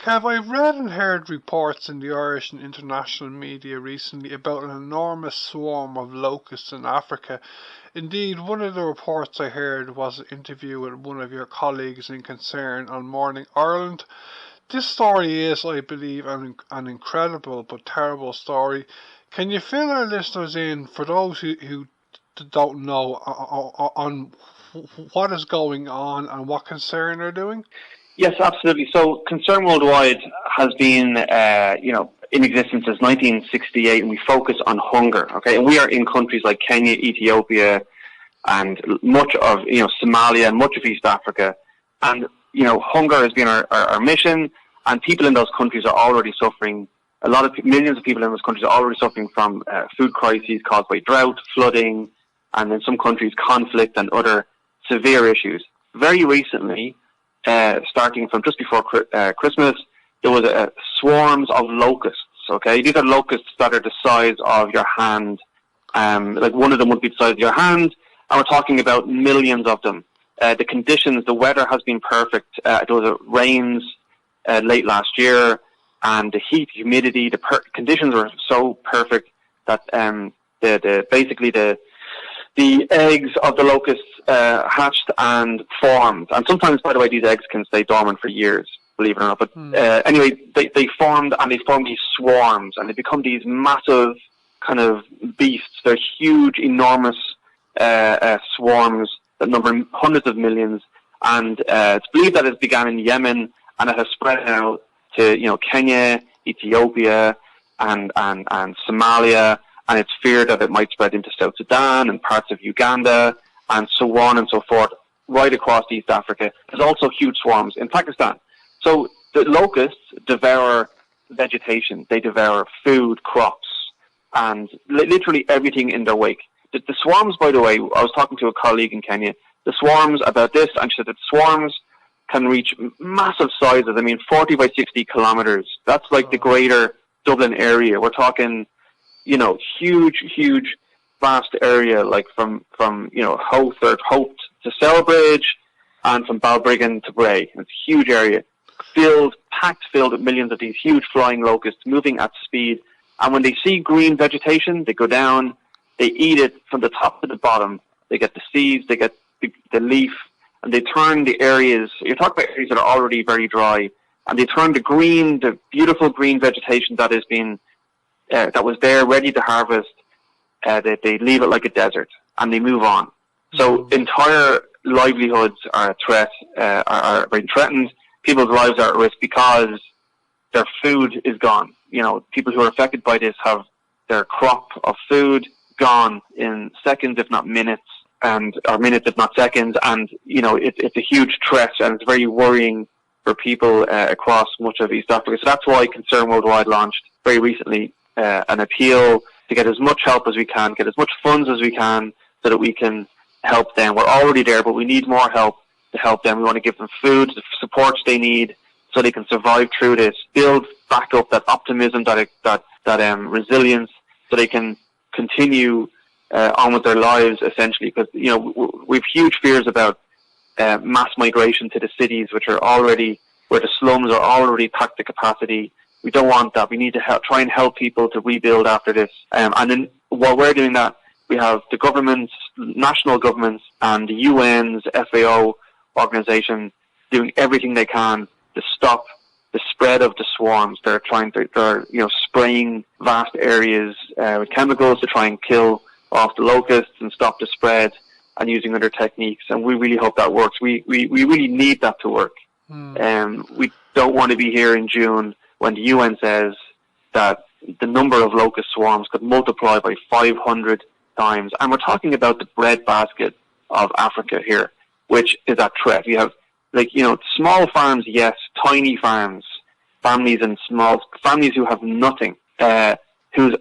Kev, I've read and heard reports in the Irish and international media recently about an enormous swarm of locusts in Africa. Indeed, one of the reports I heard was an interview with one of your colleagues in concern on Morning Ireland. This story is, I believe, an incredible but terrible story. Can you fill our listeners in, for those who don't know, on what is going on and what Concern are doing? Yes, absolutely. So Concern Worldwide has been, in existence since 1968, and we focus on hunger. Okay, and we are in countries like Kenya, Ethiopia, and much of Somalia and much of East Africa. And hunger has been our mission, and people in those countries are already suffering. Millions of people in those countries are already suffering from food crises caused by drought, flooding, and in some countries conflict and other severe issues. Very recently, starting from just before Christmas, there was swarms of locusts. Okay, these are locusts that are the size of your hand. Like one of them would be the size of your hand, and we're talking about millions of them. The conditions, the weather has been perfect. There was rains late last year, and the heat, humidity, the conditions were so perfect that basically the eggs of the locusts hatched and formed. And sometimes, by the way, these eggs can stay dormant for years, believe it or not. But anyway, they formed, and they formed these swarms, and they become these massive kind of beasts. They're huge, enormous swarms that number hundreds of millions. And it's believed that it began in Yemen, and it has spread out to Kenya, Ethiopia, and Somalia. And it's feared that it might spread into South Sudan and parts of Uganda and so on and so forth, right across East Africa. There's also huge swarms in Pakistan. So the locusts devour vegetation. They devour food, crops, and literally everything in their wake. The swarms, by the way, I was talking to a colleague in Kenya, the swarms about this, and she said that swarms can reach massive sizes. I mean, 40 by 60 kilometers. That's like the greater Dublin area. We're talking huge, vast area, like from Howth to Selbridge, and from Balbriggan to Bray. It's a huge area, packed filled with millions of these huge flying locusts moving at speed. And when they see green vegetation, they go down, they eat it from the top to the bottom. They get the seeds, they get the leaf, and they turn the areas. You're talking about areas that are already very dry, and they turn the beautiful green vegetation that has been that was there ready to harvest, they leave it like a desert, and they move on. So entire livelihoods are are being threatened. People's lives are at risk because their food is gone. People who are affected by this have their crop of food gone in seconds, if not minutes, or minutes, if not seconds. And, it's a huge threat, and it's very worrying for people across much of East Africa. So that's why Concern Worldwide launched very recently an appeal to get as much help as we can, get as much funds as we can, so that we can help them. We're already there, but we need more help to help them. We want to give them food, the supports they need, so they can survive through this, build back up that optimism, that resilience, so they can continue on with their lives, essentially. Because we've huge fears about mass migration to the cities, where the slums are already packed to capacity. We don't want that. We need to try and help people to rebuild after this. And then while we're doing that, we have the governments, national governments, and the UN's FAO organization doing everything they can to stop the spread of the swarms. They're spraying vast areas with chemicals to try and kill off the locusts and stop the spread, and using other techniques. And we really hope that works. We really need that to work. We don't want to be here in June when the UN says that the number of locust swarms could multiply by 500 times. And we're talking about the breadbasket of Africa here, which is at threat. We have, small farms, yes, tiny farms, families who have nothing, whose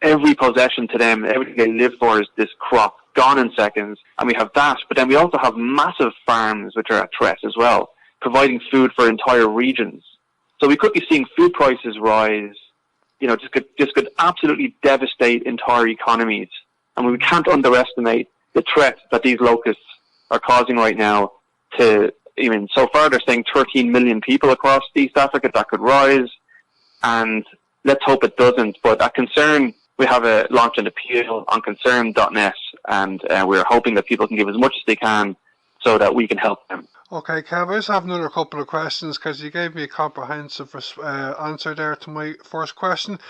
every possession to them, everything they live for is this crop, gone in seconds. And we have that, but then we also have massive farms which are at threat as well, providing food for entire regions. So we could be seeing food prices rise, just could absolutely devastate entire economies. And we can't underestimate the threat that these locusts are causing right now to I mean, so far they're saying 13 million people across East Africa that could rise, and let's hope it doesn't. But at Concern, we have launched an appeal on concern.net, and we're hoping that people can give as much as they can so that we can help them. Okay, Kev, I just have another couple of questions because you gave me a comprehensive answer there to my first question.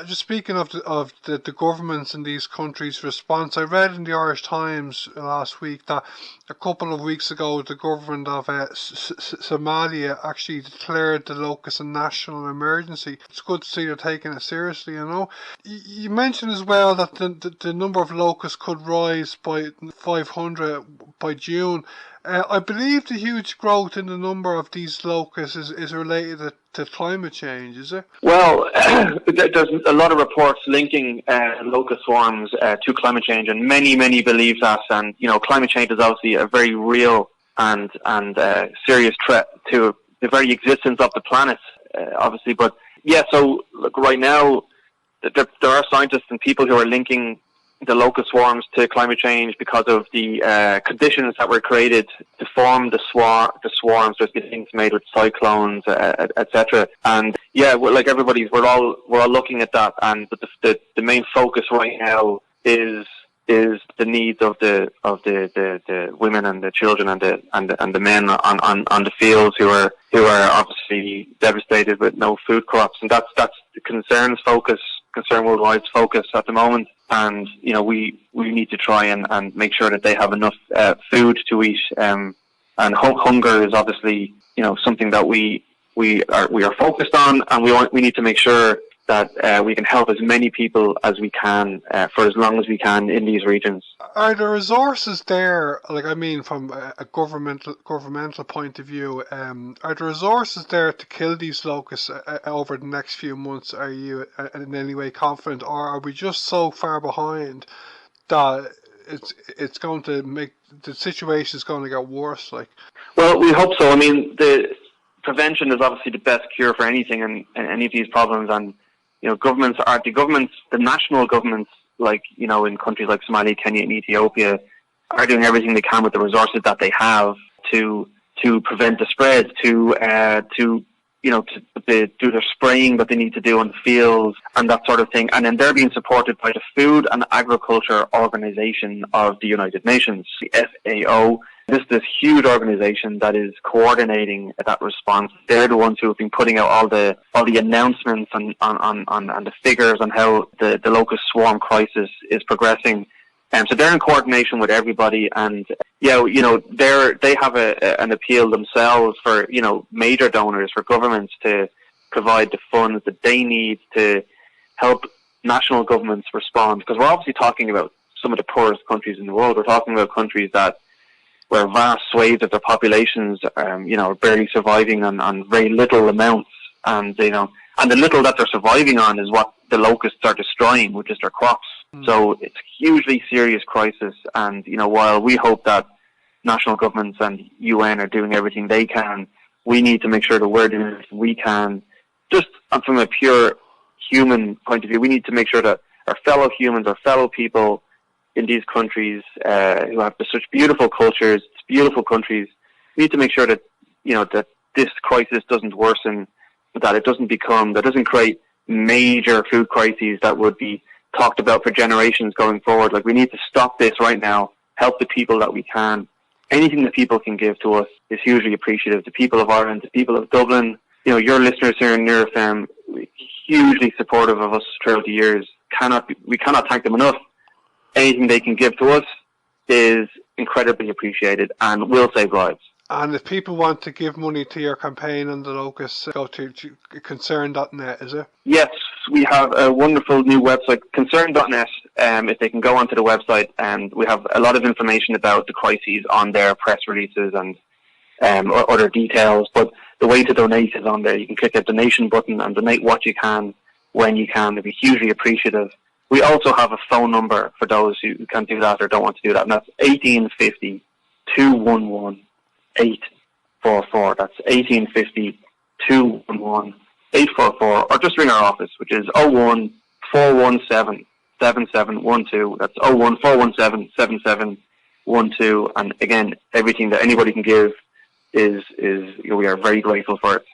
Just speaking of the governments in these countries' response, I read in the Irish Times last week that a couple of weeks ago the government of Somalia actually declared the locust a national emergency. It's good to see they're taking it seriously, you know. You mentioned as well that the number of locusts could rise by 500 by June. I believe the huge growth in the number of these locusts is related to climate change, is it? Well, there's a lot of reports linking locust swarms to climate change, and many believe that. And climate change is obviously a very real and serious threat to the very existence of the planet, obviously. But yeah, so look, right now there are scientists and people who are linking the locust swarms to climate change because of the conditions that were created to form the swarms. There's been things made with cyclones, etc. And yeah, like we're all looking at that. And but the main focus right now is the needs of the women and the children and the men on the fields who are obviously devastated with no food crops. And that's the Concern Worldwide's focus at the moment. And we need to try and make sure that they have enough food to eat. And hunger is obviously something that we are focused on, and we need to make sure that we can help as many people as we can for as long as we can in these regions. Are there resources there, from a governmental point of view, are there resources there to kill these locusts over the next few months? Are you in any way confident, or are we just so far behind that it's going to make the situation is going to get worse? Well, we hope so. I mean, the prevention is obviously the best cure for anything and any of these problems. And the national governments, in countries like Somalia, Kenya, and Ethiopia, are doing everything they can with the resources that they have to prevent the spread, to do their spraying that they need to do on the fields and that sort of thing. And then they're being supported by the Food and Agriculture Organization of the United Nations, the FAO. This huge organization that is coordinating that response. They're the ones who have been putting out all the announcements on the figures on how the locust swarm crisis is progressing. So they're in coordination with everybody, and they have an appeal themselves for major donors, for governments to provide the funds that they need to help national governments respond. Because we're obviously talking about some of the poorest countries in the world. We're talking about countries where vast swathes of their populations, are barely surviving on very little amounts, and the little that they're surviving on is what the locusts are destroying, which is their crops. So it's a hugely serious crisis, and while we hope that national governments and UN are doing everything they can, we need to make sure that we're doing everything we can. Just from a pure human point of view, we need to make sure that our fellow humans, our fellow people in these countries who have such beautiful cultures, beautiful countries, we need to make sure that that this crisis doesn't worsen, that it doesn't create major food crises that would be talked about for generations going forward. We need to stop this right now, help the people that we can. Anything that people can give to us is hugely appreciative. The people of Ireland, the people of Dublin, your listeners here in Near FM, hugely supportive of us throughout the years. We cannot thank them enough. Anything they can give to us is incredibly appreciated and will save lives. And if people want to give money to your campaign on the locusts, go to concern.net, is it? Yes, we have a wonderful new website, concern.net. If they can go onto the website, and we have a lot of information about the crises on there, press releases and other details. But the way to donate is on there. You can click a donation button and donate what you can, when you can. They'd be hugely appreciative. We also have a phone number for those who can't do that or don't want to do that, and that's 1850 211 844. That's 1850 211 844, or just ring our office, which is 01 417 7712. That's 01 417 7712. And again, everything that anybody can give is we are very grateful for it.